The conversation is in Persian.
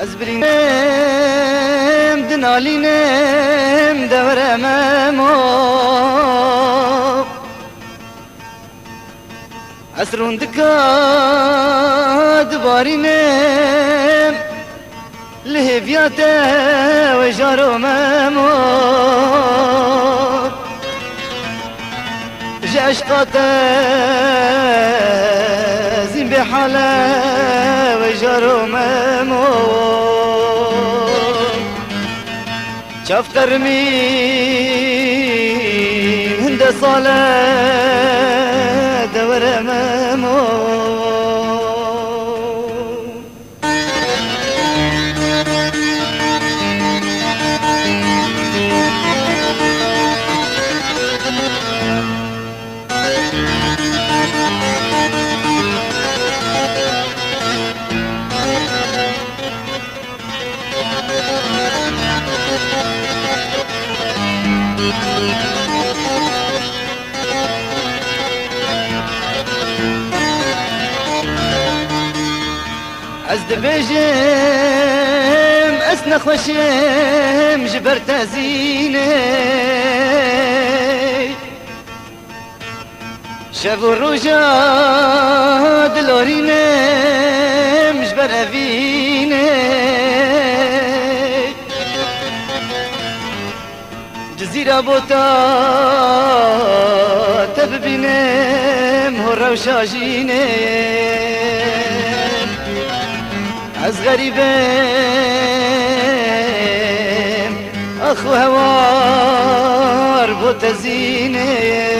از برینم دنالینم دورمم از روندکاد بارینم لهویات و جارمم عشقات زين بحالة وجرمم شاف قرمي هند صلاة دورمم از دبجم از نخوشم جبر تزینه شب و روژا دلارینم جبر اوینه جزیره بوتا تببینم هر و شاجینه از غریبم اخو هوار بو تزینه